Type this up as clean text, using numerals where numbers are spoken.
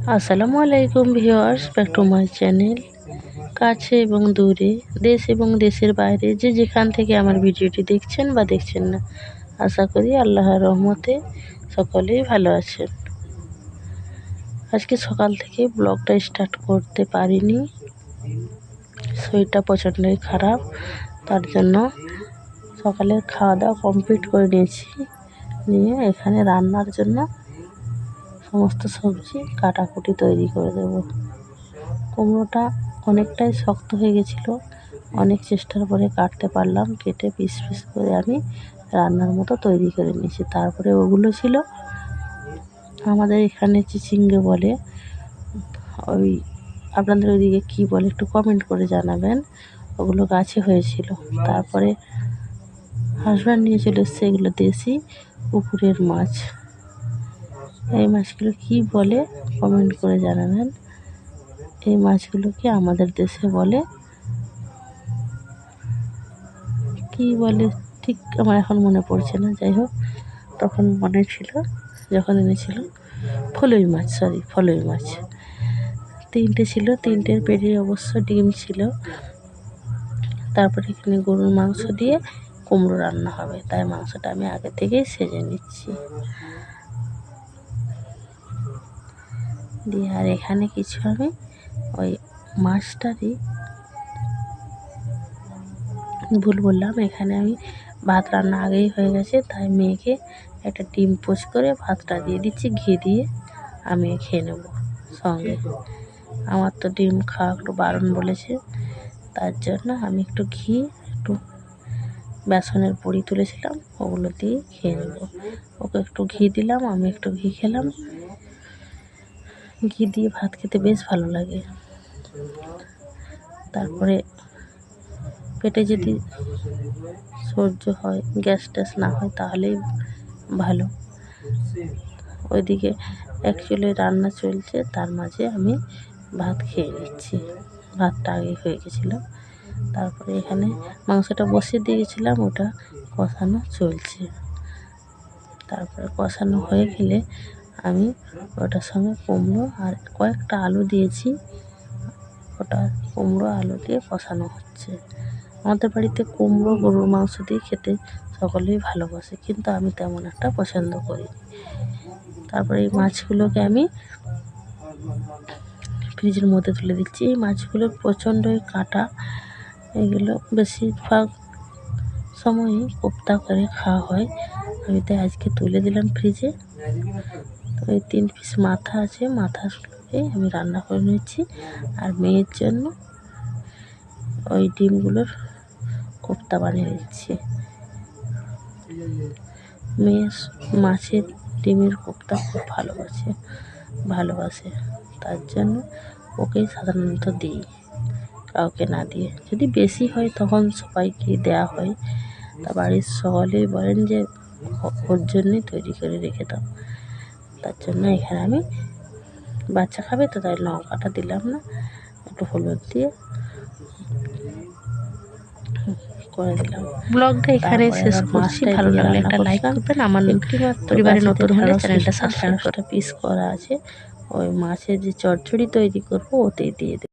আসসালামু আলাইকুম viewers, back to my channel. কাছে এবং দূরে, দেশ এবং দেশের বাইরে যে যেখান থেকে আমার ভিডিওটি দেখছেন বা দেখছেন না, আশা করি আল্লাহর রহমতে সকলেই ভালো আছেন। আজকে সকাল থেকে ব্লগটা স্টার্ট করতে পারিনি, শরীরটা প্রচণ্ডই খারাপ। তার জন্য সকালে খাওয়া দাওয়া কমপ্লিট করে নিয়েছি, নিয়ে এখানে রান্নার জন্য সমস্ত সবজি কাটাকুটি তৈরি করে দেব। কুমড়োটা অনেকটাই শক্ত হয়ে গেছিলো, অনেক চেষ্টার পরে কাটতে পারলাম। কেটে পিস পিস করে আমি রান্নার মতো তৈরি করে নিয়েছি। তারপরে ওগুলো ছিল, আমাদের এখানে চিচিঙ্গে বলে, ওই আপনাদের ওইদিকে কী বলে একটু কমেন্ট করে জানাবেন। ওগুলো গাছে হয়েছিল। তারপরে হাজব্যান্ড নিয়ে চলে এসছে এগুলো দেশি পুকুরের মাছ। এই মাছগুলো কী বলে কমেন্ট করে জানাবেন। এই মাছগুলোকে আমাদের দেশে বলে কি বলে ঠিক আমার এখন মনে পড়ছে না। যাই হোক, তখন মনে ছিল যখন এনেছিল ফলুই মাছ, ফলুই মাছ। তিনটে ছিল, তিনটের পেটে অবশ্য ডিম ছিল। তারপরে এখানে গরুর মাংস দিয়ে কুমড়ো রান্না হবে, তাই মাংসটা আমি আগে থেকেই সেজে নিচ্ছি। দিয়ে আর এখানে কিছু আমি ওই মাছটারই ভুল বললাম, এখানে আমি ভাত রান্না আগেই হয়ে গেছে, তাই মেয়েকে একটা ডিম পোচ করে ভাতটা দিয়ে দিচ্ছি ঘি দিয়ে। আমি খেয়ে নেব সঙ্গে। আমার তো ডিম খাওয়া একটু বারণ বলেছে, তার জন্য আমি একটু ঘি, একটু বেসনের বড়ি তুলেছিলাম, ওগুলো দিয়ে খেয়ে নেব। ওকে একটু ঘি দিলাম, আমি একটু ঘি খেলাম। ঘি দিয়ে ভাত খেতে বেশ ভালো লাগে। তারপরে পেটে যদি সহ্য হয়, গ্যাস ট্যাস না হয়, তাহলেই ভালো। ওইদিকে অ্যাকচুয়ালি রান্না চলছে, তার মাঝে আমি ভাত খেয়ে নিচ্ছি। ভাতটা আগে হয়ে গেছিলো। তারপরে এখানে মাংসটা বসিয়ে দিয়ে গেছিলাম, ওটা কষানো চলছে। তারপরে কষানো হয়ে গেলে আমি ওটার সঙ্গে কুমড়ো আর কয়েকটা আলু দিয়েছি। ওটা কুমড়ো আলু দিয়ে কষানো হচ্ছে। আমাদের বাড়িতে কুমড়ো গরুর মাংস দিয়ে খেতে সকলেই ভালোবাসে, কিন্তু আমি তেমন একটা পছন্দ করি। তারপরে এই মাছগুলোকে আমি ফ্রিজের মধ্যে তুলে দিচ্ছি। এই মাছগুলো প্রচণ্ডই কাঁটা, এগুলো বেশিরভাগ সময়ই কোপ্তা করে খাওয়া হয়। আমি তাই আজকে তুলে দিলাম ফ্রিজে। ওই 3 পিস মাথা আছে, মাথাগুলোকে আমি রান্না করে নিচ্ছি। আর মেয়ের জন্য ওই ডিমগুলোর কোপ্তা বানিয়ে দিচ্ছি। মেয়ে মাছের ডিমের কোপ্তা খুব ভালোবাসে, তার জন্য ওকেই সাধারণত দিই, কাউকে না দিয়ে। যদি বেশি হয় তখন সবাইকে দেওয়া হয়। তা বাড়ির সকলেই বলেন যে ওর জন্যই তৈরি করে রেখে দাও। তার জন্য এখানে আমি, বাচ্চা খাবে তো তাই লঙ্কাটা দিলাম না, একটু হলুদ দিয়ে করে দিলাম। ব্লগটা এখানে শেষ করছি। ভালো লাগলে একটা লাইক করবেন। আমার পরিবারে নতুন হলে চ্যানেলটা সাবস্ক্রাইব করতে। পিস করা আছে, ওই মাছের যে চচ্চড়ি তৈরি করবো ওতেই দিয়ে দেবো।